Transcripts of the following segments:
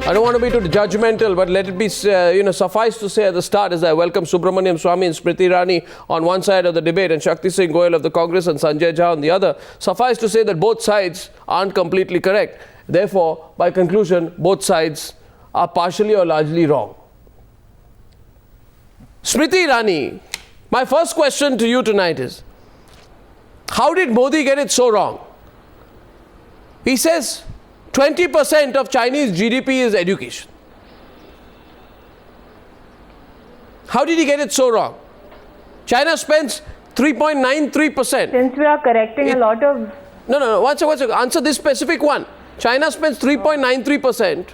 I don't want to be too judgmental, but let it be, suffice to say at the start as I welcome Subramaniam Swamy and Smriti Irani on one side of the debate and Shakti Singh Goyal of the Congress and Sanjay Jha on the other. Suffice to say that both sides aren't completely correct. Therefore, by conclusion, both sides are partially or largely wrong. Smriti Irani, my first question to you tonight is, how did Modi get it so wrong? He says 20% of Chinese GDP is education. How did he get it so wrong? China spends 3.93%. Since we are correcting a lot of... No. One second. Answer this specific one. China spends 3.93%.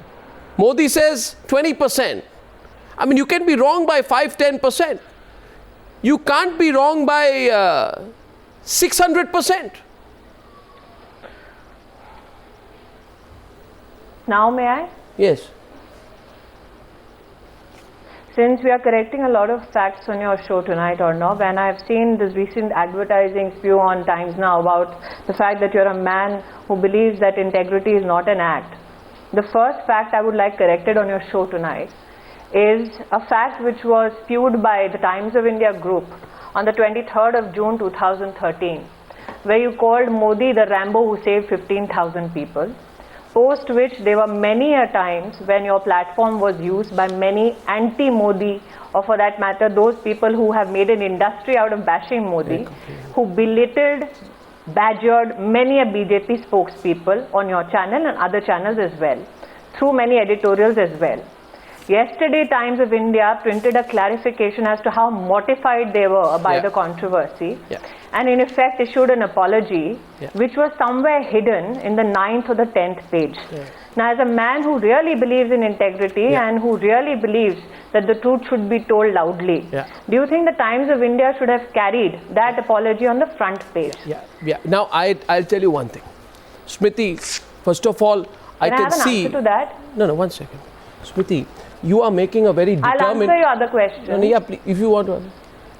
Modi says 20%. I mean, you can be wrong by 5-10%. You can't be wrong by 600%. Now may I? Yes. Since we are correcting a lot of facts on your show tonight, Arnav, and I have seen this recent advertising spew on Times Now about the fact that you're a man who believes that integrity is not an act. The first fact I would like corrected on your show tonight is a fact which was spewed by the Times of India group on the 23rd of June 2013, where you called Modi the Rambo who saved 15,000 people. Post which there were many a times when your platform was used by many anti-Modi, or for that matter those people who have made an industry out of bashing Modi, who belittled, badgered many a BJP spokespeople on your channel and other channels as well, through many editorials as well. Yesterday, Times of India printed a clarification as to how mortified they were by the controversy, and in effect issued an apology, which was somewhere hidden in the 9th or the 10th page. Now, as a man who really believes in integrity and who really believes that the truth should be told loudly, do you think the Times of India should have carried that apology on the front page? Now, I'll tell you one thing. Smriti, first of all, I can see... Answer to that? No, 1 second. Smriti, you are making a very determined... I'll answer your other question. No, please, if you want to answer.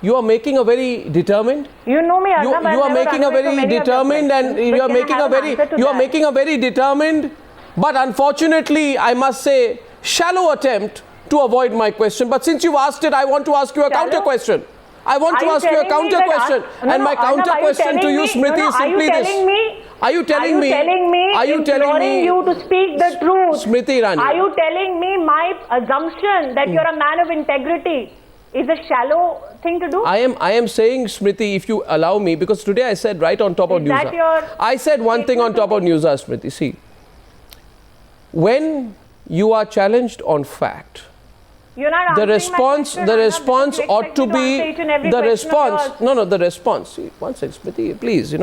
You are making a very determined... You know me, you are making a very determined and you are making a very determined, but unfortunately, I must say, shallow attempt to avoid my question. But since you've asked it, I want to ask you a counter question. I want to ask you a counter question. And my counter question to you, Smriti, is simply this. Are you telling me you to speak the truth? Smriti Irani. Are you telling me my assumption that you're a man of integrity is a shallow thing to do? I am saying, Smriti, if you allow me, because today I said right on top of Newshour. I said one thing on top of Newshour, Smriti. See, when you are challenged on fact, the response ought to be the response. No, the response. See, one second, Smriti, please,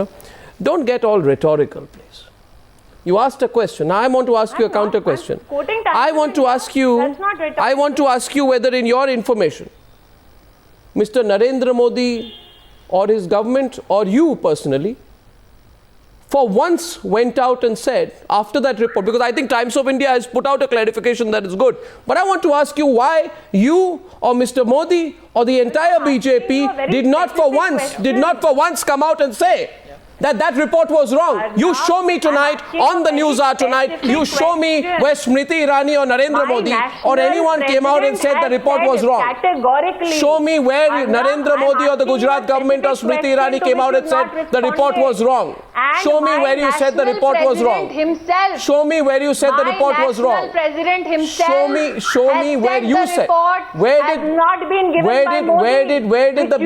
don't get all rhetorical, please. You asked a question. Now I want to ask you a counter question. I want to ask you whether in your information, Mr. Narendra Modi or his government or you personally, for once went out and said after that report, because I think Times of India has put out a clarification that is good, but I want to ask you why you or Mr. Modi or the entire BJP did not for once come out and say that report was wrong. You show me tonight on the Newshour tonight, you show me where Smriti Irani or Narendra Modi or anyone came out and said the report was wrong. Show me where Narendra Modi or the Gujarat government or Smriti Irani came out and said the report was wrong. Show me where you said the report was wrong. Show me where you said the report was wrong. Show me where you said. Where did the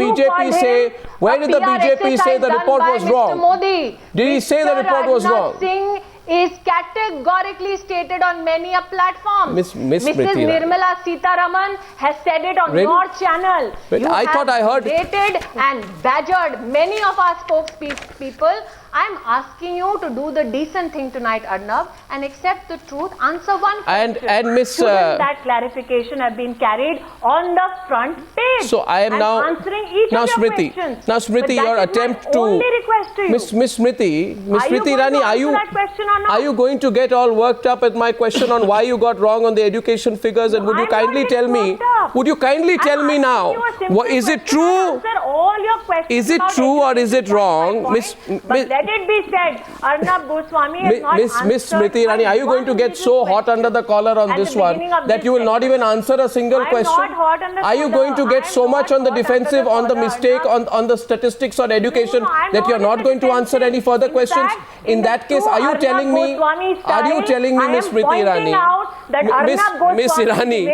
BJP say the report was wrong? Modi. Did he say the report was wrong? Singh is categorically stated on many a platform. Mrs. Nirmala Sitharaman has said it on your channel. I thought I heard rated and badgered many of our spokespeople. I'm asking you to do the decent thing tonight, Arnav, and accept the truth. Answer one question. And Miss... Shouldn't that clarification have been carried on the front page? So I am now answering each of your questions. Now, Smriti, your attempt to... only request to you. Miss Smriti Irani, are you going to get all worked up at my question on why you got wrong on the education figures? And would you kindly tell me... Would you kindly tell me now, is it true? Is it true or is it wrong? let it be said, Arnab Goswami has not answered. Miss Smriti Irani, are you going to get so hot under the collar on this one that you will not even answer a single question? I'm not hot under the collar. Are you going to get so much on the defensive, on the mistake, on the statistics on education that you're not going to answer any further questions? In that case, are you telling me, Miss Smriti Irani, Miss Irani,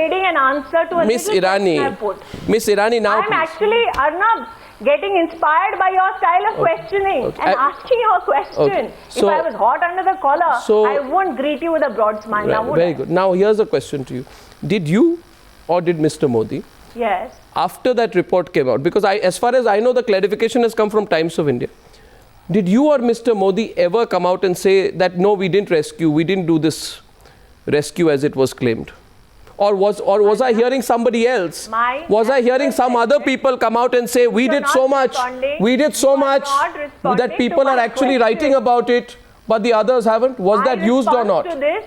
Miss Irani, now I'm actually, Arnab, getting inspired by your style of questioning and asking you a question. So, if I was hot under the collar, I wouldn't greet you with a broad smile. Now, would very good. Now, here's a question to you. Did you or did Mr. Modi, yes, after that report came out, because as far as I know, the clarification has come from Times of India. Did you or Mr. Modi ever come out and say that, no, we didn't rescue, we didn't do this rescue as it was claimed? Or was I hearing somebody else? Was I hearing some other people come out and say, we did so much that people are actually writing about it, but the others haven't? Was that used or not? My response to this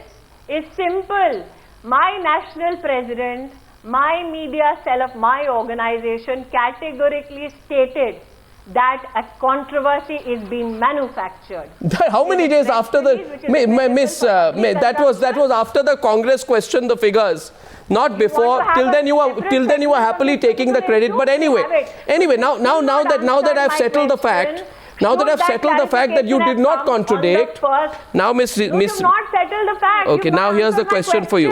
is simple. My national president, my media cell of my organization categorically stated that a controversy is being manufactured. How many days after the that was after the Congress questioned the figures, not before. Till then you were happily taking the credit. But anyway, now that I've settled the fact. Now that I've settled the fact that you did not contradict, now Miss. You have not settled the fact. Okay, now here's the question for you.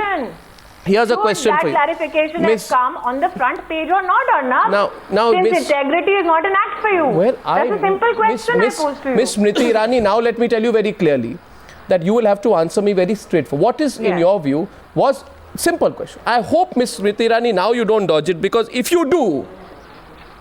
Here's a question for you. That clarification has come on the front page or not, Arnab? Now, since integrity is not an act for you. Well, that's a simple question I posed to you. Miss Smriti Irani, now let me tell you very clearly that you will have to answer me very straightforward. What is, in your view, was simple question. I hope, Miss Smriti Irani, now you don't dodge it, because if you do,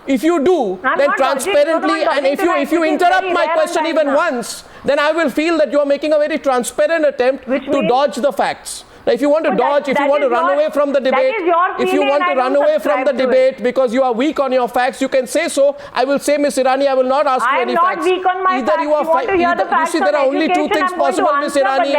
then transparently, and if you interrupt my question even once, then I will feel that you are making a very transparent attempt to dodge the facts. Now, if you want to dodge, if you want to run away from the debate, if you want to run away from the debate because you are weak on your facts, you can say so. I will say, Miss Irani, I will not ask you any facts. I am not weak on my facts. You want to hear the facts on education, there are only two things possible, Miss Irani.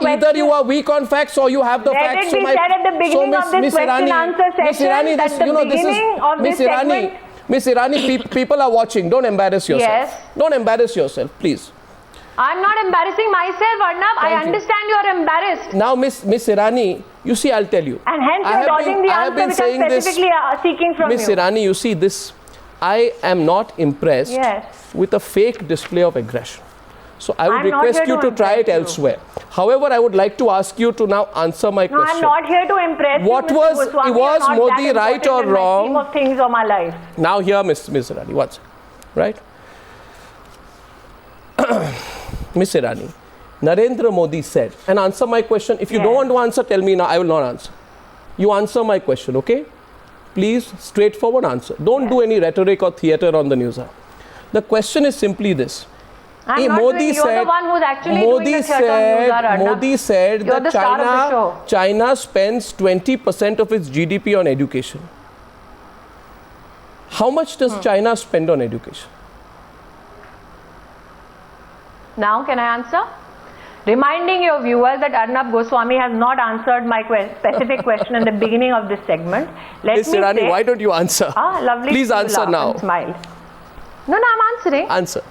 Either you are weak on facts or you have the facts. Let it be said at the beginning of this question-answer session that the beginning of this segment. Miss Irani, people are watching. Don't embarrass yourself. Yes. Don't embarrass yourself, please. I'm not embarrassing myself, Arnab. I understand you are embarrassed. Now, Miss Irani, you see, I'll tell you. And hence you're dodging the answer which I'm specifically seeking from you. Miss Irani, you see this, I am not impressed with a fake display of aggression. So I would request you to try it elsewhere. However, I would like to ask you to now answer my question. No, I'm not here to impress you, was Modi right or wrong? Scheme of things of my life. Now here, Miss Irani, what's right? Miss Irani, Narendra Modi said, and answer my question. If you don't want to answer, tell me now, I will not answer. You answer my question, okay? Please, straightforward answer. Don't do any rhetoric or theatre on the news hour. The question is simply this. Modi said that China spends 20% of its GDP on education. How much does China spend on education? Now, can I answer? Reminding your viewers that Arnab Goswami has not answered my specific question in the beginning of this segment. Miss Irani, why don't you answer? Lovely. Please answer now. Smile. No, I'm answering. Answer.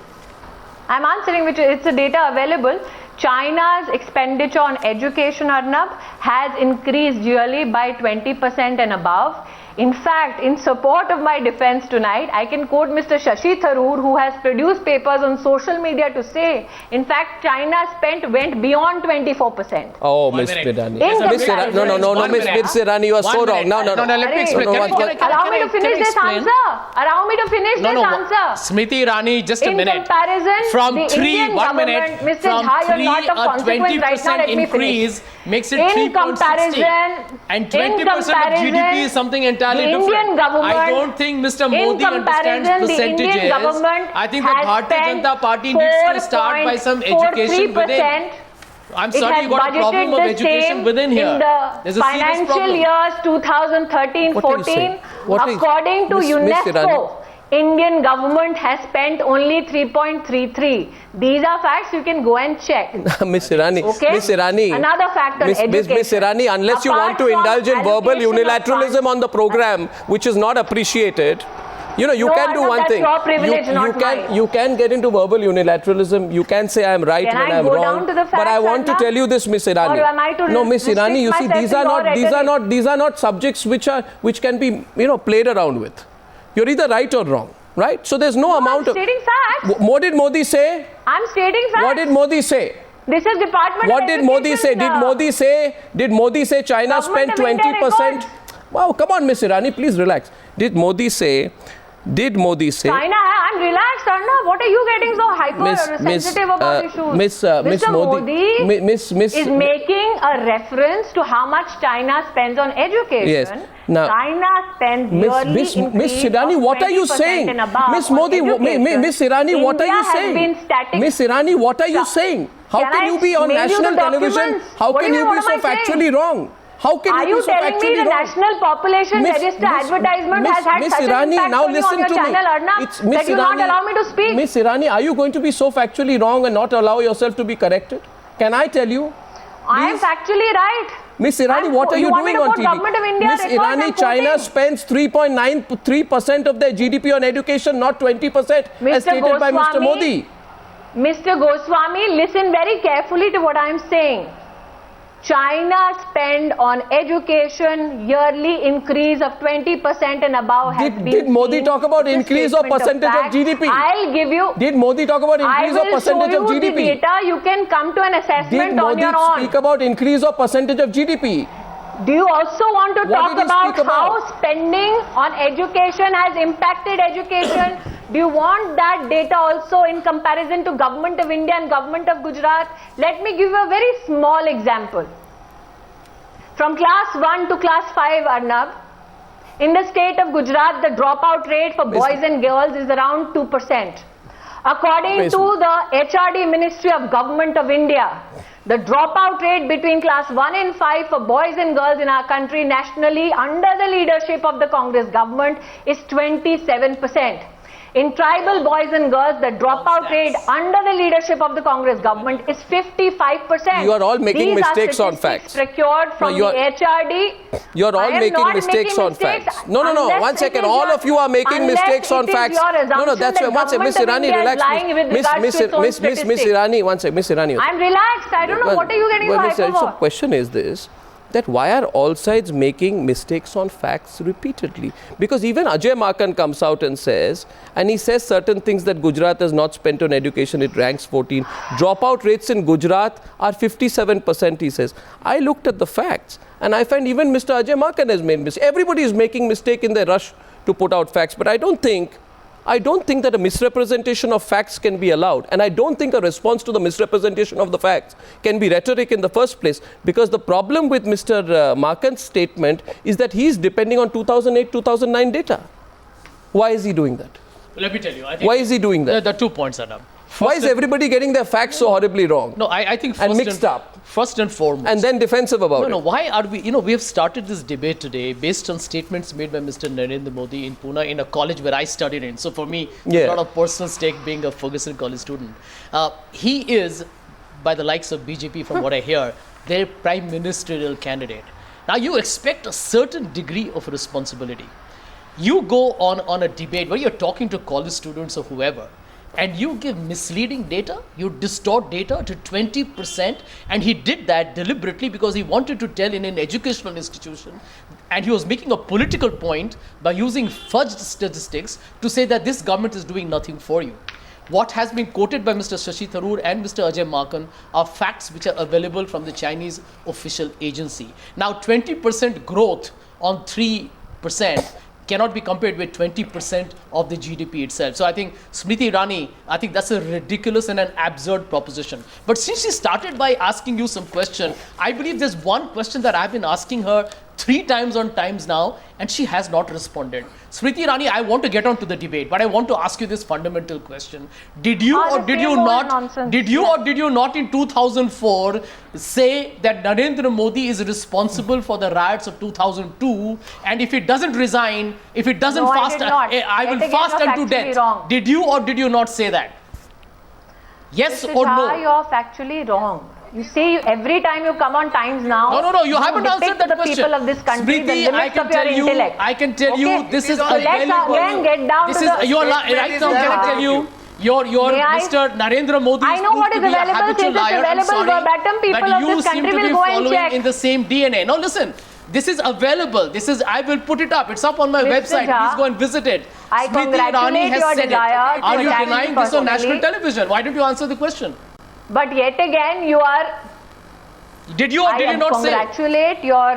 I'm answering, which it's the data available. China's expenditure on education, Arnab, has increased yearly by 20% and above. In fact, in support of my defense tonight, I can quote Mr. Shashi Tharoor, who has produced papers on social media to say, in fact, China's spend went beyond 24%. Oh, Miss Irani. No, Miss Irani, you are so wrong. No, let me explain. Allow me to finish this answer. Allow me to finish this answer. Smriti Irani, just a minute. In comparison, from the 3, Indian 1 minute, Mrs. from Ha, 3, you're not of a 20% increase makes it 3.60. And 20% of GDP is something entirely different. I don't think Mr. Modi understands percentages. I think the Bhartiya Janata Party needs to start by some education within. I'm sorry, you got a problem of education within here. There's a financial years 2013-14, according to UNESCO, Indian government has spent only 3.33. These are facts, you can go and check. Miss Irani, okay? Miss Irani. Another fact on education. Miss Irani, unless you want to indulge in verbal unilateralism on the program, which is not appreciated, You know, you no, can do one thing. Your privilege, you can get into verbal unilateralism. You can say I'm right when I'm wrong. But I want to tell you this, Miss Irani. Or am I to no, Miss Irani, you see, these are not subjects which can be, you know, played around with. You're either right or wrong, right? So there's no amount I'm stating facts. What did Modi say? I'm stating facts. What did Modi say? This is Department What of did Modi say? Did Modi say China spent 20%? Wow, come on, Miss Irani, please relax. Did Modi say? China, I'm relaxed, Arnav. What are you getting so hyper-sensitive about issues? Mr. Modi is making a reference to how much China spends on education. Yes. Now, China spends yearly Miss Irani, what are you saying? Miss Modi, Miss Irani, what are you saying? Miss Irani, what are you saying? How can you be on national television? How can you be so factually wrong? How can you be so factually wrong? Are you telling me the national population register advertisement has had such an impact on your channel, Arnav, that you not allow me to speak? Miss Irani, are you going to be so factually wrong and not allow yourself to be corrected? Can I tell you? I am factually right. Miss Irani, what are you doing on TV? Miss Irani, China spends 3.93% of their GDP on education, not 20%, as stated by Mr. Modi. Mr. Goswami, listen very carefully to what I am saying. China spend on education yearly increase of 20% and above has been. Did Modi talk about increase or percentage of GDP? I'll give you. Did Modi talk about increase or percentage of GDP? I will show you the data. You can come to an assessment on your own. Did Modi speak about increase or percentage of GDP? Do you also want to talk about how spending on education has impacted education? Do you want that data also in comparison to Government of India and Government of Gujarat? Let me give you a very small example. From class 1 to class 5, Arnav, in the state of Gujarat, the dropout rate for boys and girls is around 2%. According to the HRD Ministry of Government of India, the dropout rate between class 1 and 5 for boys and girls in our country nationally under the leadership of the Congress government is 27%. In tribal boys and girls, the dropout rate under the leadership of the Congress government is 55%. You are all making mistakes on facts. Procured from the HRD. You are all making mistakes on facts. No. 1 second. All of you are making mistakes on facts. No. That's why. 1 second, Miss Irani, relax. Miss Irani, 1 second. Miss Irani. I'm relaxed. I don't know. What are you getting so hyper for? So the question is this. That why are all sides making mistakes on facts repeatedly? Because even Ajay Maken comes out and says, and he says certain things that Gujarat has not spent on education, it ranks 14. Dropout rates in Gujarat are 57%, he says. I looked at the facts and I find even Mr. Ajay Maken has made mistakes. Everybody is making mistake in their rush to put out facts, but I don't think that a misrepresentation of facts can be allowed, and I don't think a response to the misrepresentation of the facts can be rhetoric in the first place, because the problem with Mr. Maken's statement is that he is depending on 2008-2009 data. Why is he doing that? Let me tell you. Why is he doing that? There are 2 points, Adam. Why is everybody getting their facts so horribly wrong? No, I think and mixed up. First and foremost. And then defensive about it. No, why are we, we have started this debate today based on statements made by Mr. Narendra Modi in Pune in a college where I studied in. So for me, a lot of personal stake being a Ferguson College student. He is, by the likes of BJP from what I hear, their prime ministerial candidate. Now you expect a certain degree of responsibility. You go on a debate where you're talking to college students or whoever, and you give misleading data, you distort data to 20%, and he did that deliberately because he wanted to tell in an educational institution, and he was making a political point by using fudged statistics to say that this government is doing nothing for you. What has been quoted by Mr. Shashi Tharoor and Mr. Ajay Maken are facts which are available from the Chinese official agency. Now 20% growth on 3% cannot be compared with 20% of the GDP itself. So I think Smriti Irani, I think that's a ridiculous and an absurd proposition. But since she started by asking you some question, I believe there's one question that I've been asking her 3 times on times now, and she has not responded. Smriti Irani, I want to get on to the debate, but I want to ask you this fundamental question. Did you or did you not in 2004 say that Narendra Modi is responsible for the riots of 2002, and if he doesn't resign, if he doesn't fast, I will fast unto death. Wrong. Did you or did you not say that? Yes or no? You're factually wrong. You see, every time you come on Times Now, No, you haven't answered that the question. people of this country, Smriti, the limits of your intellect. I can tell you, this is so let's again get down to the... You are right now, can I tell you? Your Mr. Narendra Modi I know what is available. Since it's available, verbatim people of this country will go and check. In the same DNA. No, listen. This is available. I will put it up. It's up on my website. Please go and visit it. I congratulate your desire to Are you attack denying me this on personally? national television? Why don't you answer the question? But yet again, you are... Did you or did you not say? I congratulate your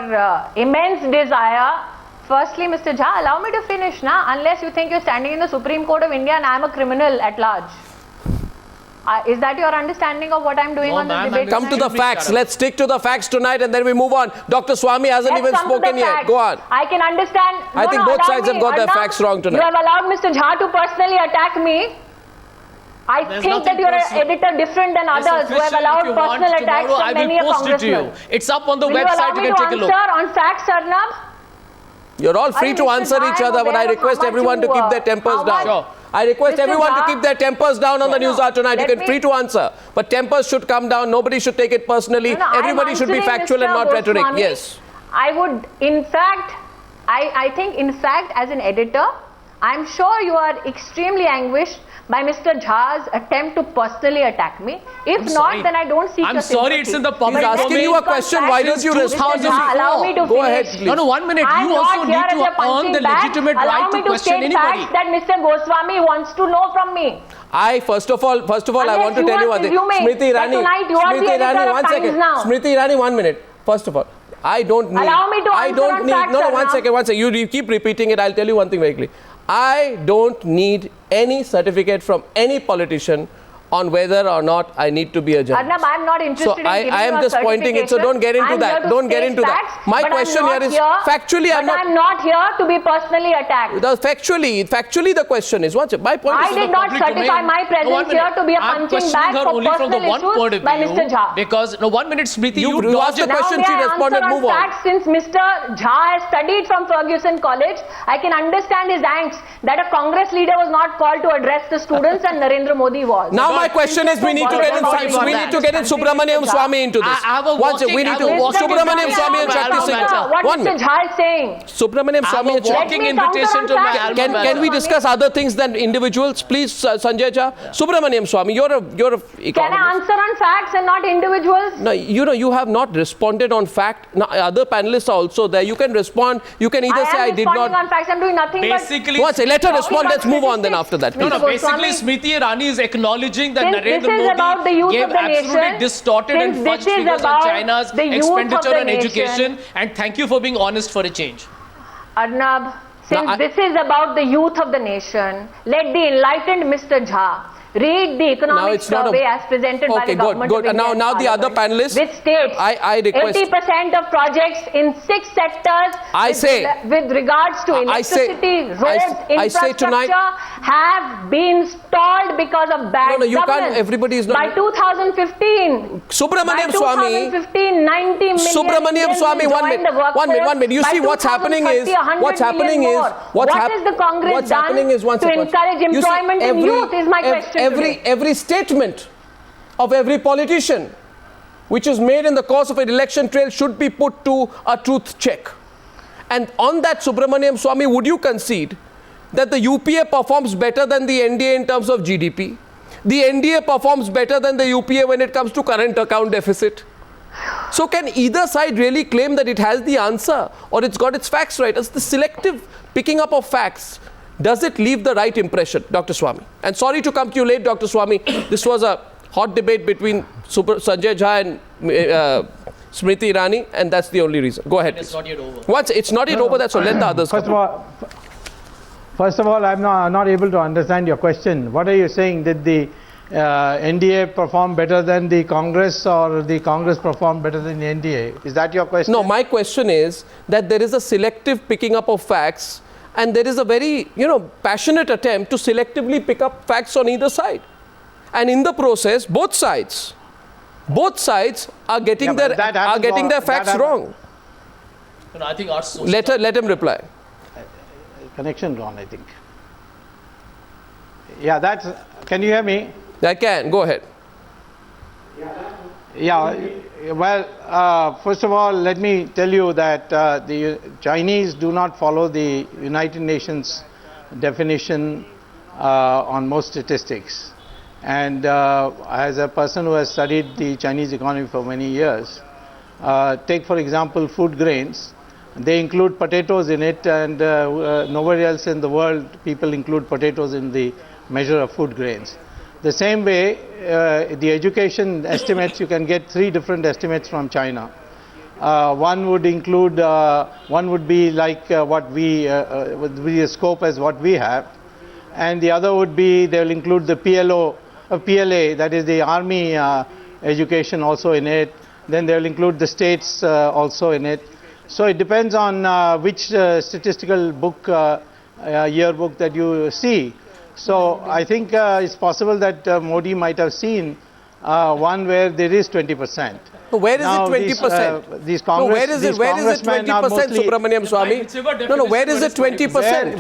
immense desire. Firstly, Mr. Jha, allow me to finish now. Unless you think you're standing in the Supreme Court of India and I am a criminal at large. Is that your understanding of what I'm doing on this debate? Come to the facts. Let's stick to the facts tonight and then we move on. Dr. Swami hasn't even spoken yet. Go on. I can understand. I think both sides have got their facts wrong tonight. You have allowed Mr. Jha to personally attack me. I think that you're an editor different than others who have allowed personal attacks from many a congressman. It's up on the Will website. You can take a look. Will you allow me to answer on facts, Arnab? You're all free to answer each other, but I request everyone to keep their tempers down. Sure. I request everyone to keep their tempers down on the Newshour tonight. You can free to answer, but tempers should come down. Nobody should take it personally. Everybody should be factual and not rhetoric. Yes. I would, in fact, I think, in fact, as an editor, I'm sure you are extremely anguished by Mr. Jha's attempt to personally attack me. If not, then I don't seek your sympathy. I'm sorry, it's in the public domain. He's asking you a question. Why don't you respond? Allow me to Go finish. ahead, please. No, 1 minute. You also need to earn the legitimate right to question anybody. Allow me to state facts that Mr. Goswami wants to know from me. First of all, I want to tell you one thing. Smriti Irani, 1 second. Smriti Irani, 1 minute. First of all, I don't need. Allow me to answer facts. No, 1 second. You keep repeating it. I'll tell you one thing very clearly. I don't need any certificate from any politician on whether or not I need to be a journalist. Arnab, I'm not interested in giving I am you a just pointing it, so don't get into that. Don't get into that. My question here is factually, I'm not here to be personally attacked. Factually, the question is, my point is, I did not certify my presence here to be a punching bag for personal issues by Mr. Jha. Because, 1 minute, Smriti, you asked the question, she responded, move on. Since Mr. Jha has studied from Ferguson College, I can understand his angst that a Congress leader was not called to address the students and Narendra Modi was. Now my question is, we need to get in Subramaniam Swami into this. Subramaniam Swami and Shakti Singh. What Mr. Jha is saying. Subramaniam Swami and walking invitation to my album. Can we discuss other things than individuals, please, Sanjay Jha? Subramaniam Swami, you're a economist. Can I answer on facts and not individuals? No, you have not responded on fact. Now, other panelists are also there. You can respond. You can either say I did not. On facts. I'm doing nothing basically, but let her respond. Let's move on then after that. No, basically, Smriti Irani is acknowledging that Narendra Modi gave absolutely distorted and fudged figures on China's expenditure on education. And thank you for being honest for a change. Arnab, since this is about the youth of the nation, let the enlightened Mr. Jha read the economic survey as presented by the government of India. Now the other panelists, which states I request 80% of projects in 6 sectors with regards to electricity, roads, infrastructure have been stalled because of bad governance. Everybody is not. By 2015, Subramaniam Swami, 90 million Subramaniam Swami, 1 minute. You see what's happening is what is the Congress done to encourage employment in youth is my question. Every statement of every politician which is made in the course of an election trail should be put to a truth check. And on that, Subramaniam Swami, would you concede that the UPA performs better than the NDA in terms of GDP? The NDA performs better than the UPA when it comes to current account deficit. So can either side really claim that it has the answer or it's got its facts right? It's the selective picking up of facts. Does it leave the right impression, Dr. Swami? And sorry to come to you late, Dr. Swami. This was a hot debate between Sanjay Jha and Smriti Irani, and that's the only reason. Go ahead. It's not yet over. It's not yet over, that's all. Let the others First of all, I'm not able to understand your question. What are you saying? Did the NDA perform better than the Congress, or the Congress perform better than the NDA? Is that your question? No, my question is that there is a selective picking up of facts, and there is a very, passionate attempt to selectively pick up facts on either side. And in the process, both sides are getting their facts wrong. No, I think let him reply. Connection gone, I think. Yeah, can you hear me? I can. Go ahead. Yeah, well, first of all, let me tell you that the Chinese do not follow the United Nations definition on most statistics. And as a person who has studied the Chinese economy for many years, take for example food grains. They include potatoes in it, and nowhere else in the world people include potatoes in the measure of food grains. The same way, the education estimates, you can get 3 different estimates from China. One would include, one would be like what we, would be a scope as what we have, and the other would be, they will include the PLA, that is the army education also in it. Then they will include the states also in it. So it depends on which statistical book, yearbook that you see. So I think it's possible that Modi might have seen one where there is 20%. So where is it 20%? These Congress, no, where is it 20%, Subramaniam Swami? No, where is it 20%?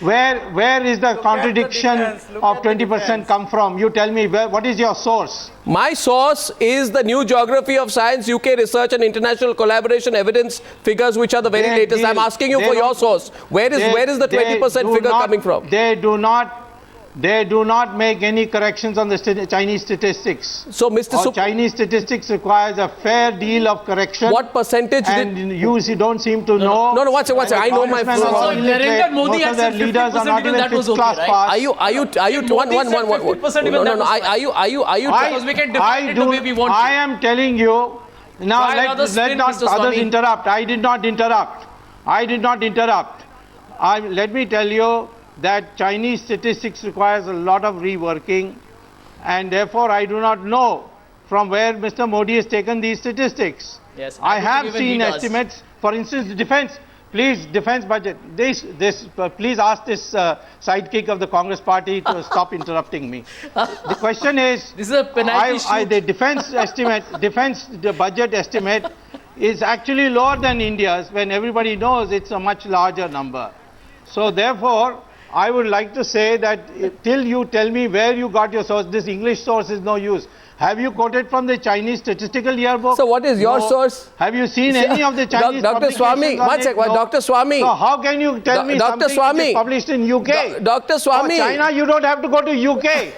Where is the contradiction of 20% come from? You tell me, what is your source? My source is the New Geography of Science, UK Research and International Collaboration Evidence figures, which are the very latest. I'm asking you for your source. Where is the 20% figure coming from? They do not make any corrections on the Chinese statistics. So, Mr. Chinese statistics requires a fair deal of correction. What percentage you don't seem to know. No, watch it. I know my. Narendra Modi has said 50%, even that was okay, right? Are you one? Are you? Because we can define it the way we want to. I am telling you. Now let not others interrupt. I did not interrupt. Let me tell you that Chinese statistics requires a lot of reworking, and therefore I do not know from where Mr. Modi has taken these statistics. Yes, I have seen estimates, for instance, defense budget. Please ask this sidekick of the Congress party to stop interrupting me. The question is, this is a penalty shoot. The the budget estimate is actually lower than India's, when everybody knows it's a much larger number. So therefore, I would like to say that till you tell me where you got your source, this English source is no use. Have you quoted from the Chinese statistical yearbook? So what is your source? Have you seen any of the Chinese Dr. Swami, one second. No. Dr. Swami. So how can you tell me something which is published in UK? Dr. Swami. For China, you don't have to go to UK.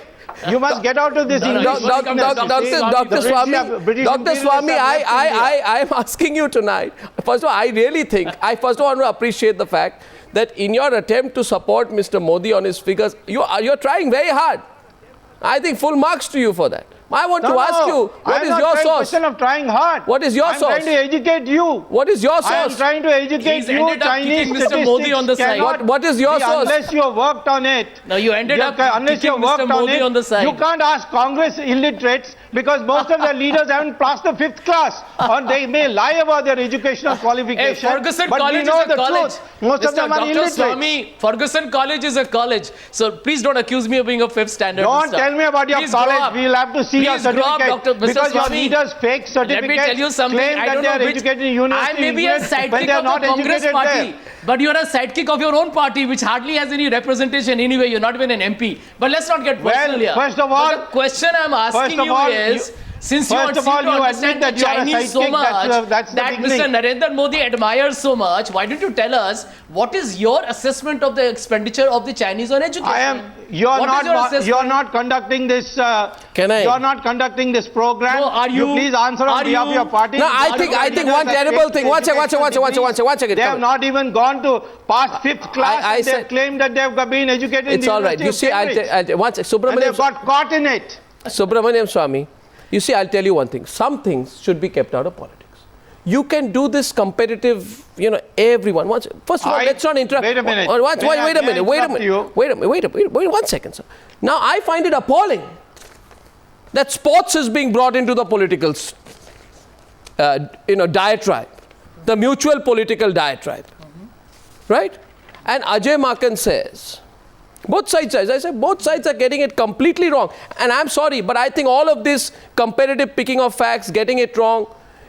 You must get out of this English. Dr. Swami, I am asking you tonight. First of all, I really think, I first of all want to appreciate the fact that in your attempt to support Mr. Modi on his figures, you're trying very hard. I think full marks to you for that. I want to ask you, what is your source? I'm not of trying hard. What is your source? I'm trying to educate you. What is your source? I'm trying to educate you. Chinese Mr. Modi on the side. What is your source? Unless you have worked on it. No, you ended up kicking Mr. Modi on the side. You can't ask Congress illiterates, because most of their leaders haven't passed the 5th class, or they may lie about their educational qualification. Ferguson but College we know is a college. Truth. Most of them are illiterate. Swami, Ferguson College is a college. So please don't accuse me of being a 5th standard. Don't tell me about your college. We'll have to see your certificate. Because your leaders fake certificates. Let me tell you something. Claim that they are educated in university. I may be a sidekick of the Congress party, but you are a sidekick of your own party, which hardly has any representation anyway. You're not even an MP. But let's not get personal here. First of all, the question I'm asking you is, since you seem to understand the Chinese so much, that Mr. Narendra Modi admires so much, why don't you tell us what is your assessment of the expenditure of the Chinese on education? You're not conducting this. You're not conducting this program. No, are you? Please answer on behalf of your party. No, I think one terrible thing. Watch it. They have not even gone to past 5th class. They claim that they have been educated in the University of Cambridge. And they got caught in it. Subramaniam Swami. You see, I'll tell you one thing. Some things should be kept out of politics. You can do this competitive, everyone. First of all, let's not interrupt. Wait a minute. Wait a minute. Wait 1 second, sir. Now, I find it appalling that sports is being brought into the political, diatribe, the mutual political diatribe, right? And Ajay Maken says, both sides, as I said, both sides are getting it completely wrong. And I'm sorry, but I think all of this competitive picking of facts, getting it wrong,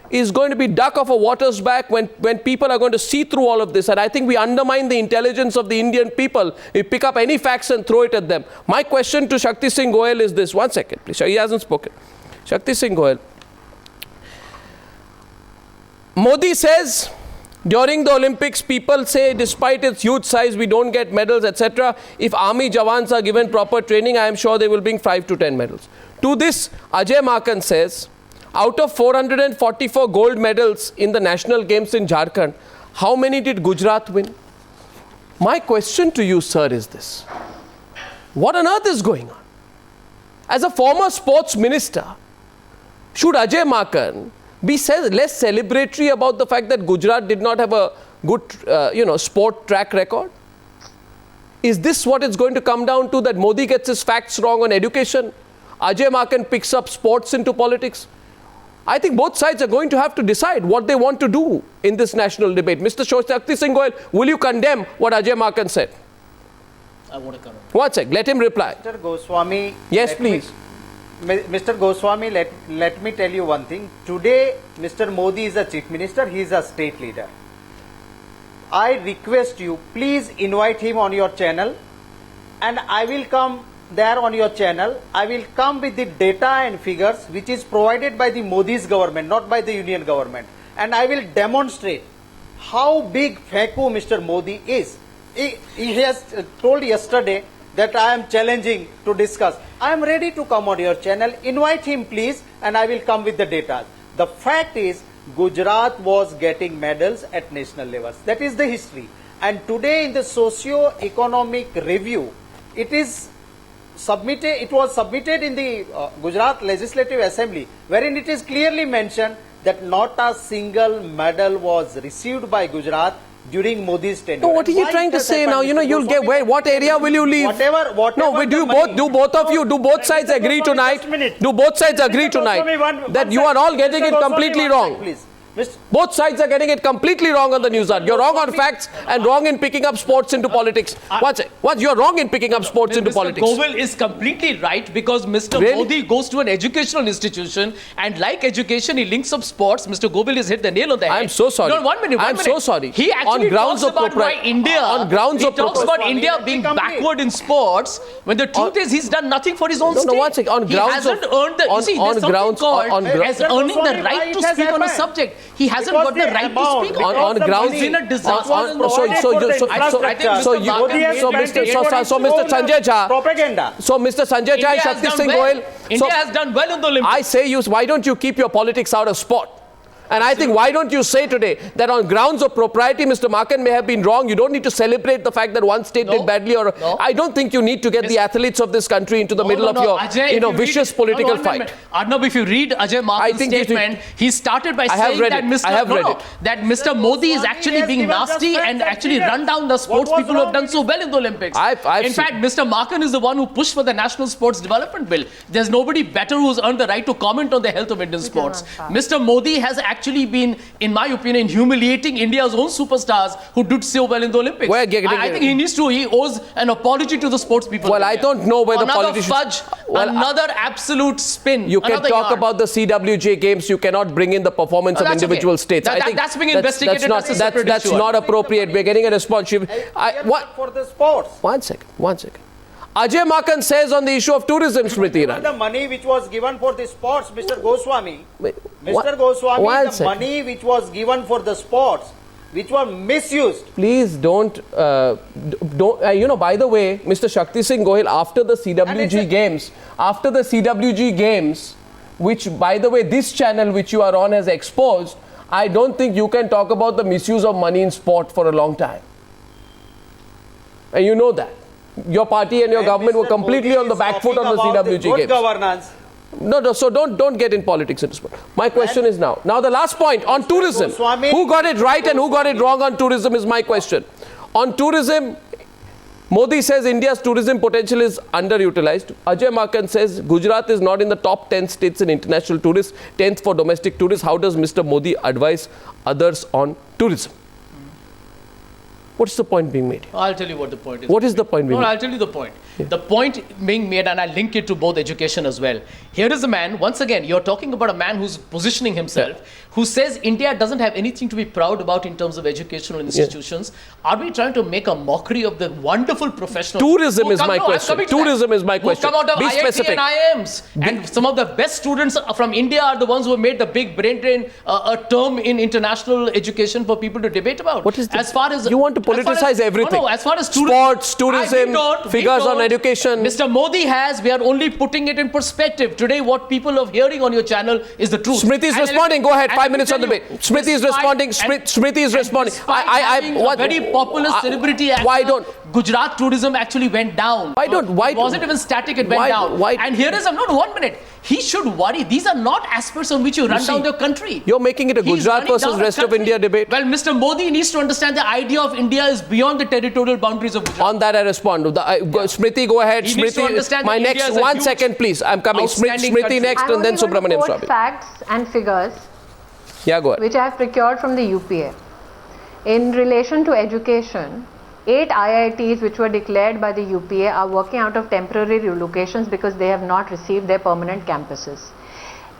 is going to be duck off a water's back when people are going to see through all of this. And I think we undermine the intelligence of the Indian people. We pick up any facts and throw it at them. My question to Shakti Singh Goyal is this. 1 second, please. He hasn't spoken. Shakti Singh Goyal. Modi says, during the Olympics, people say despite its huge size, we don't get medals, etc. If army jawans are given proper training, I am sure they will bring 5 to 10 medals. To this, Ajay Maken says, out of 444 gold medals in the national games in Jharkhand, how many did Gujarat win? My question to you, sir, is this. What on earth is going on? As a former sports minister, should Ajay Maken be less celebratory about the fact that Gujarat did not have a good, sport track record? Is this what it's going to come down to, that Modi gets his facts wrong on education? Ajay Maken picks up sports into politics? I think both sides are going to have to decide what they want to do in this national debate. Mr. Shakti Singh Goyal, will you condemn what Ajay Maken said? I want to comment. One sec, let him reply. Mr. Goswami. Yes, please. Mr. Goswami, let me tell you one thing. Today, Mr. Modi is a chief minister, he is a state leader. I request you, please invite him on your channel, and I will come there on your channel. I will come with the data and figures which is provided by the Modi's government, not by the union government. And I will demonstrate how big Feku Mr. Modi is. He has told yesterday that I am challenging to discuss. I am ready to come on your channel. Invite him, please, and I will come with the data. The fact is, Gujarat was getting medals at national levels. That is the history. And today in the socio-economic review, it was submitted in the Gujarat Legislative Assembly, wherein it is clearly mentioned that not a single medal was received by Gujarat during Modi's tenure. No, what are you trying to say now? You'll get where? What area will you leave? Whatever. No, do both sides agree tonight? Do both sides agree tonight that you are all getting it completely wrong? Please. Both sides are getting it completely wrong on the news. You're wrong on facts and wrong in picking up sports into politics. You're wrong in picking up sports into politics. Mr. Goyal is completely right, because Mr. Modi goes to an educational institution, and like education, he links up sports. Mr. Goyal has hit the nail on the head. I'm so sorry. No, 1 minute. I'm so sorry. He actually talks about why India. On grounds of talks about India being backward in sports, when the truth is he's done nothing for his own state. No, 1 second. On grounds he hasn't earned the. on, See, on there's grounds called as earning the right to speak on a happened. subject. He hasn't got the right to speak on grounds. It's been a disaster. So Mr. Sanjay Jha, propaganda. So Mr. Sanjay Jha and Shakti Singh Goyal. India has done well in the Olympics. I say why don't you keep your politics out of sport? And I think, why don't you say today that on grounds of propriety, Mr. Maken may have been wrong. You don't need to celebrate the fact that one state did badly. I don't think you need to get the athletes of this country into the middle of your Ajay, vicious political fight. Arnab, if you read Ajay Maken's statement, he started by saying that Mr. Modi is actually being nasty and actually run down the sports people who have done so well in the Olympics. In fact, Mr. Maken is the one who pushed for the National Sports Development Bill. There's nobody better who's earned the right to comment on the health of Indian sports. Mr. Modi has actually been, in my opinion, humiliating India's own superstars who did so well in the Olympics. I think he owes an apology to the sports people. Well, I don't know whether politicians... Fudge, another absolute spin. You can talk about the CWJ games. You cannot bring in the performance of individual states. I think that's being investigated. That's not appropriate. We're getting a response. For the sports. One second. Ajay Maken says on the issue of tourism, Smriti Irani. The money which was given for the sports, Mr. Goswami. The money which was given for the sports, which were misused. Please don't, by the way, Mr. Shakti Singh Goyal, after the CWG games, which, by the way, this channel which you are on has exposed, I don't think you can talk about the misuse of money in sport for a long time. And you know that. Your party and your government were completely on the back foot on the CWG games. Governance. No, so don't get in politics into sport. My question is now the last point on tourism. Who got it right and who got it wrong on tourism is my question. On tourism, Modi says India's tourism potential is underutilized. Ajay Maken says Gujarat is not in the top 10 states in international tourists, 10th for domestic tourists. How does Mr. Modi advise others on tourism? What is the point being made? I'll tell you what the point is. What is the point being made? I'll tell you the point. The point being made, and I link it to both education as well. Here is a man, once again, you're talking about a man who's positioning himself, who says India doesn't have anything to be proud about in terms of educational institutions. Are we trying to make a mockery of the wonderful professionals? Tourism is my question. Tourism is my question. Who come out of Be IIT specific. and IIMs. And some of the best students from India are the ones who have made the big brain drain a term in international education for people to debate about. What is as far as you want to politicize everything? No, as far as sports, tourism, figures on education. Mr. Modi has. We are only putting it in perspective. Today, what people are hearing on your channel is the truth. Smriti is responding. Go ahead. 5 minutes on the debate. Smriti is responding. Smriti is responding. A very popular celebrity actor. Why don't Gujarat tourism actually went down? It wasn't even static. It went down. And here is not 1 minute. He should worry. These are not aspects on which you run down the country. You're making it a Gujarat versus rest of India debate. Well, Mr. Modi needs to understand the idea of India is beyond the territorial boundaries of Gujarat. On that, I respond. Smriti, go ahead. He needs to understand my that next India is 1 second, please. I'm coming. Smriti next, and then Subramaniam Swamy. Facts and figures. Yeah, go ahead. Which I have procured from the UPA. In relation to education, 8 IITs which were declared by the UPA are working out of temporary relocations because they have not received their permanent campuses.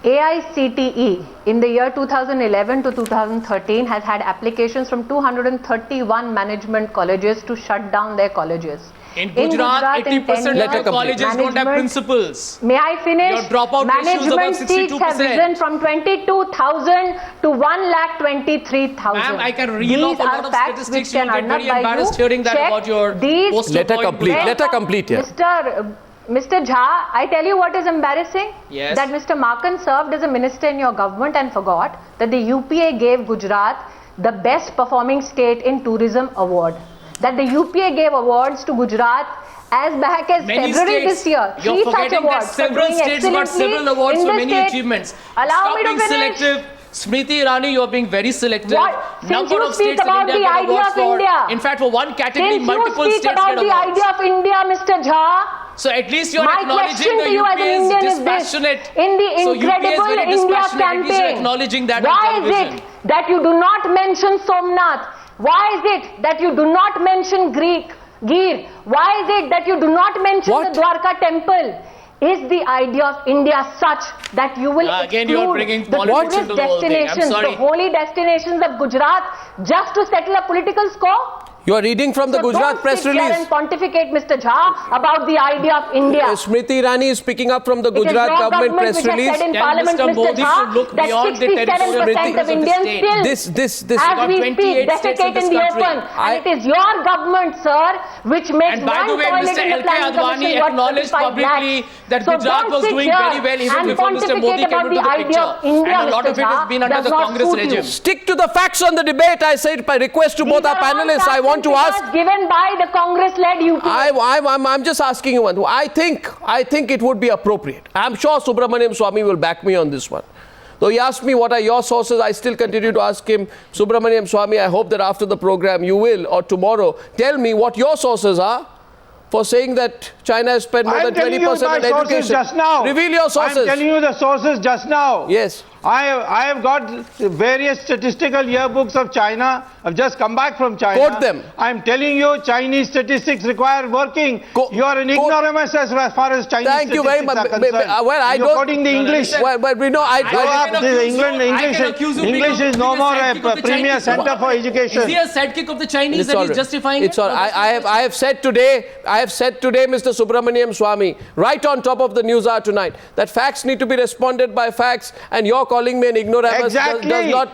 AICTE in the year 2011 to 2013 has had applications from 231 management colleges to shut down their colleges. In Gujarat 80% of colleges don't have principals. May I finish? Your dropout ratio is about 62%. Management seats have risen from 22,000 to 1,23,000. Ma'am, I can reel off a lot of statistics. You will get very embarrassed hearing that about your poster. Let her complete. Yeah. Mr. Jha, I tell you what is embarrassing. Yes. That Mr. Maken served as a minister in your government and forgot that the UPA gave Gujarat the best performing state in tourism award. That the UPA gave awards to Gujarat as back as February this year. You're forgetting that several states got several awards for many achievements. Allow me to finish. Selective. Smriti Irani, you are being very selective. Number of states in India get awards for. In fact, for one category, multiple states get awards. Since you speak about the idea of India, Mr. Jha. So at least you are acknowledging the UPA is dispassionate. In the incredible India campaign, acknowledging that why is it that you do not mention Somnath? Why is it that you do not mention Gir? Why is it that you do not mention the Dwarka temple? Is the idea of India such that you will again you are bringing politics into the whole thing. I'm sorry. The holy destinations of Gujarat just to settle a political score? You are reading from the Gujarat press release. Don't sit here and pontificate, Mr. Jha, about the idea of India. Smriti Irani is picking up from the Gujarat government press release. Said in Parliament, Mr. Jha, look that 67% of Indians still, as we speak, defecate in the open. And it is your government, sir, which makes one toilet in the planning commission worth acknowledged publicly that Gujarat was doing very well even before Mr. Modi came into the picture. And a lot of it has been under the Congress regime. Stick to the facts on the debate. I said by request to both our panelists. I want to ask. Given by the Congress-led UPA. I'm just asking you one. I think it would be appropriate. I'm sure Subramaniam Swamy will back me on this one. Though he asked me what are your sources, I still continue to ask him, Subramaniam Swamy, I hope that after the program you will, or tomorrow, tell me what your sources are for saying that China has spent more than 20% on education. Just now. Reveal your sources. I'm telling you the sources just now. Yes. I have got various statistical yearbooks of China. I've just come back from China. Quote them. I'm telling you, Chinese statistics require working. You are an ignoramus as far as Chinese Thank you very much. are concerned. Well, I You're don't. quoting the English. But we know English is no more a premier center for education. Is he a sidekick of the Chinese that he's justifying it? I have said today, Mr. Subramaniam Swamy, right on top of the Newshour tonight, that facts need to be responded by facts, and you're calling me an ignoramus. Exactly.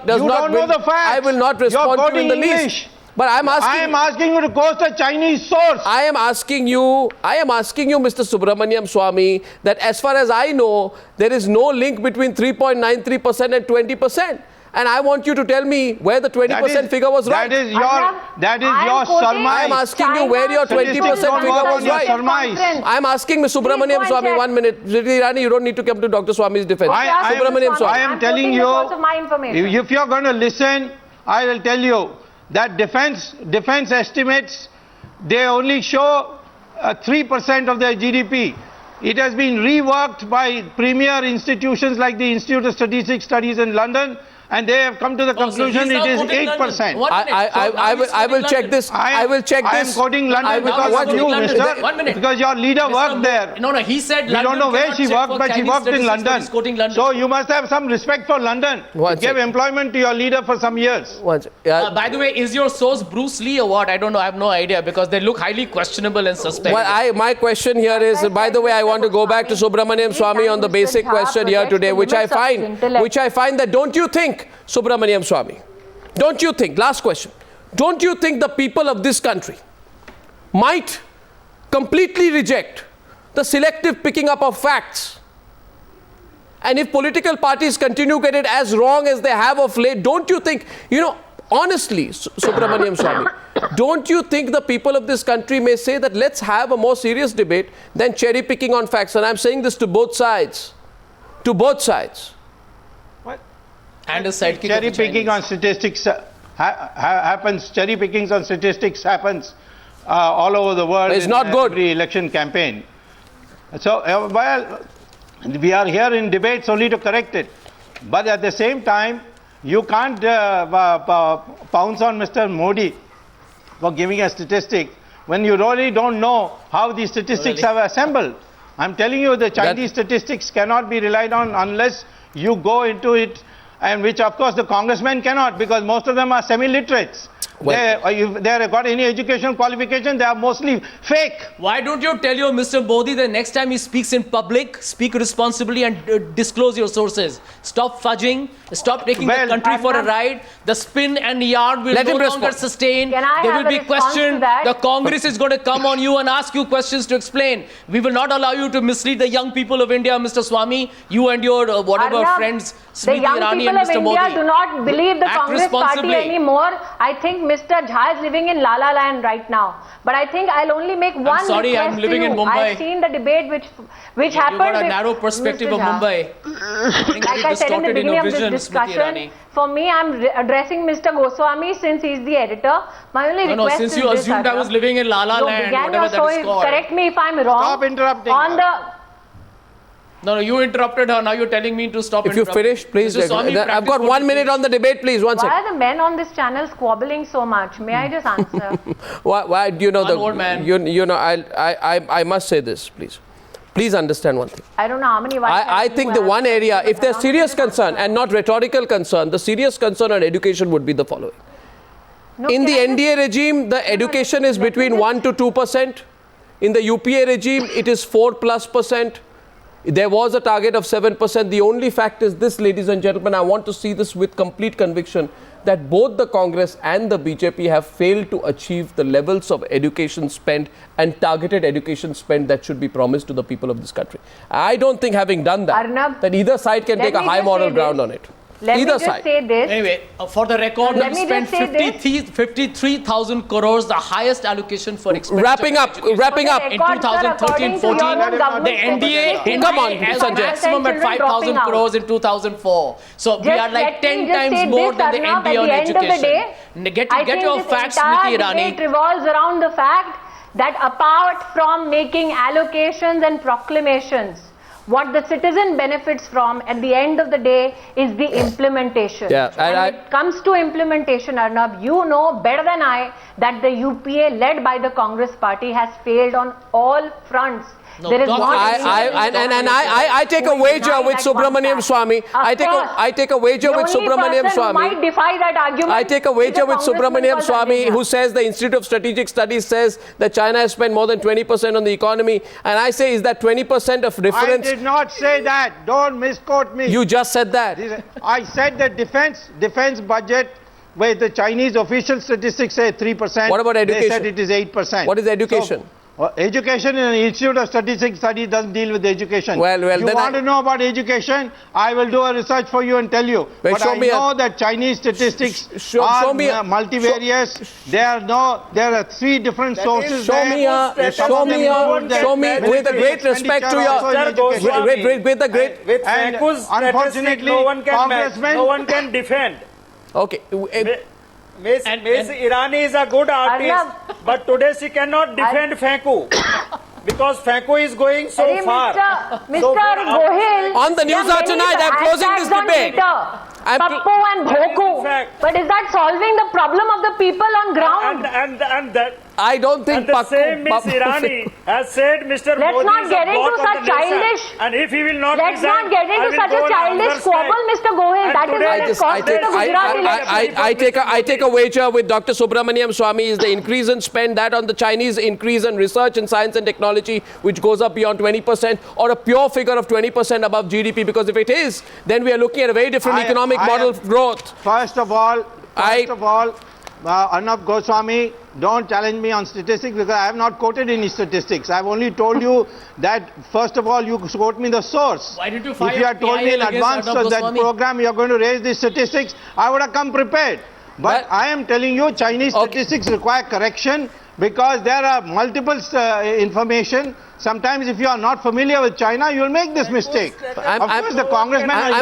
Does not know the facts. I will not respond to you in the least. But I am asking you to quote a Chinese source. I am asking you, Mr. Subramaniam Swamy, that as far as I know, there is no link between 3.93% and 20%. And I want you to tell me where the 20% figure was right. That is your surmise. I am asking you where your 20% figure was right. I am asking Ms. Subramaniam Swamy, 1 minute. Smriti Irani, you don't need to come to Dr. Swamy's defense. Subramaniam Swamy. I am telling you, if you are going to listen, I will tell you that defense estimates, they only show 3% of their GDP. It has been reworked by premier institutions like the Institute of Strategic Studies in London, and they have come to the conclusion it is 8%. I will check this. I will check this. I am quoting London because of you, mister. 1 minute. Because your leader worked there. No, he said London. We don't know where she worked, but she worked in London. So you must have some respect for London. You gave employment to your leader for some years. By the way, is your source Bruce Lee or what? I don't know. I have no idea because they look highly questionable and suspect. Well, my question here is, by the way, I want to go back to Subramaniam Swamy on the basic question here today, which I find that, don't you think, Subramaniam Swamy, don't you think, last question, don't you think the people of this country might completely reject the selective picking up of facts? And if political parties continue to get it as wrong as they have of late, don't you think, honestly, Subramaniam Swamy, don't you think the people of this country may say that let's have a more serious debate than cherry picking on facts? And I'm saying this to both sides. To both sides. What? And a sidekick. Cherry picking on statistics happens. Cherry pickings on statistics happens all over the world. It's not good. Every election campaign. So, we are here in debates only to correct it. But at the same time, you can't pounce on Mr. Modi for giving a statistic when you really don't know how these statistics have assembled. I'm telling you, the Chinese statistics cannot be relied on unless you go into it, and which of course the congressmen cannot, because most of them are semi-literates. If they have got any educational qualification, they are mostly fake. Why don't you tell your Mr. Modi the next time he speaks in public, speak responsibly and disclose your sources. Stop fudging, stop taking the country for a ride. The spin and yard will no longer sustain. They will be questioned. The Congress is going to come on you and ask you questions to explain. We will not allow you to mislead the young people of India, Mr. Swamy, you and your whatever friends, Smriti Irani and Mr. Modi. The young people of India do not believe the Congress party anymore. I think Mr. Jha is living in La La Land right now. But I think I'll only make one request to you. I'm living in Mumbai. I've seen the debate which happened. You got a narrow perspective of Mumbai. Like I said in the beginning of this discussion, for me, I'm addressing Mr. Goswami since he's the editor. My only request is since you assumed I was living in La La Land, whatever that is called. Correct me if I'm wrong. Stop interrupting. No, you interrupted her. Now you're telling me to stop interrupting. If you finish, please. I've got 1 minute on the debate, please. One second. Why are the men on this channel squabbling so much? May I just answer? Why do you know the old man? I must say this, please. Please understand one thing. I don't know how many. I think the one area, if there's serious concern and not rhetorical concern, the serious concern on education would be the following. In the NDA regime, the education is between 1 to 2%. In the UPA regime, it is 4+%. There was a target of 7%. The only fact is this, ladies and gentlemen, I want to see this with complete conviction, that both the Congress and the BJP have failed to achieve the levels of education spend and targeted education spend that should be promised to the people of this country. I don't think, having done that, Arnab, that either side can take a high moral ground on it. Let me just say this. Anyway, for the record, we spent 53,000 crores, the highest allocation for expenditure. Wrapping up. In 2013-14, the NDA has a maximum at 5,000 crores in 2004. So we are like 10 times more than the NDA on education. Get your facts, Smriti Irani. It revolves around the fact that apart from making allocations and proclamations, what the citizen benefits from at the end of the day is the implementation. Yeah, and when it comes to implementation, Arnab, you know better than I that the UPA led by the Congress party has failed on all fronts. No, there is I take a wager with Subramaniam Swamy. I take a wager with Subramaniam Swamy. Might defy that argument. I take a wager with Subramaniam Swamy, who says the Institute of Strategic Studies says that China has spent more than 20% on the economy. And I say, is that 20% of reference? I did not say that. Don't misquote me. You just said that. I said that defense budget, where the Chinese official statistics say 3%. What about education? They said it is 8%. What is education? So, education in an Institute of Statistics Studies doesn't deal with education. Well, you want to know about education? I will do a research for you and tell you. But I know that Chinese statistics are multivariate. There are 3 different sources. Show me, with a great respect to your, with a great, and unfortunately, no one can match, no one can defend. Okay. Miss Irani is a good artist, but today she cannot defend Fenku because Fenku is going so far. Mr. Gohil, on the Newshour tonight, I'm closing this debate. Pappu and Bhoku. But is that solving the problem of the people on ground? And that. I don't think the same Ms. Irani has said Mr. Let's Modi not get into such childish. And if he will not Let's resign, not get into such a childish squabble, Mr. Gohil. That is what has cost the Gujarat election. I take a wager with Dr. Subramaniam Swamy is the increase in spend that on the Chinese increase in research in science and technology, which goes up beyond 20%, or a pure figure of 20% above GDP. Because if it is, then we are looking at a very different economic model of growth. First of all, Arnab Goswami, don't challenge me on statistics because I have not quoted any statistics. I have only told you that, first of all, you quote me the source. Why did you If you had told me in advance that program you are going to raise these statistics, I would have come prepared. But I am telling you, Chinese statistics require correction because there are multiple information. Sometimes if you are not familiar with China, you will make this mistake. Of course, the congressman I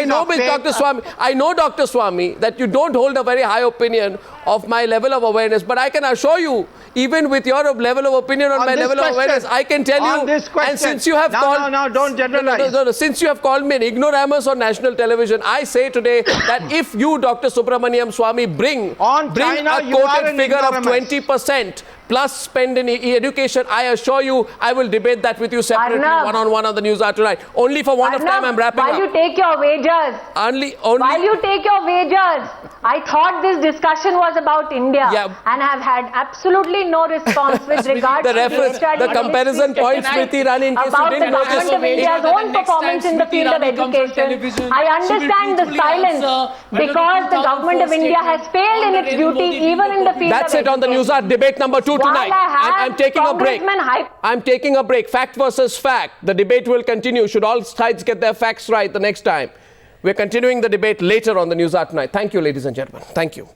know, Dr. Swamy, I know, Dr. Swamy, that you don't hold a very high opinion of my level of awareness, but I can assure you, even with your level of opinion on my level of awareness, I can tell you, and since you have called... No, don't generalize. Since you have called me an ignoramus on national television, I say today that if you, Dr. Subramaniam Swamy, bring a quoted figure of 20%, plus spend in education, I assure you, I will debate that with you separately, one-on-one on the Newshour tonight. Only for one of time, I'm wrapping up. While you take your wagers, while you take your wagers, I thought this discussion was about India, and I've had absolutely no response with regards to the comparison point, Smriti Irani, in case about you didn't the government of India's own performance in the field of education. I understand the silence because the government of India has failed in its duty even in the field of education. That's it on the Newshour debate number 2 tonight. I'm taking a break. I'm taking a break. Fact versus fact. The debate will continue. Should all sides get their facts right the next time? We're continuing the debate later on the Newshour tonight. Thank you, ladies and gentlemen. Thank you.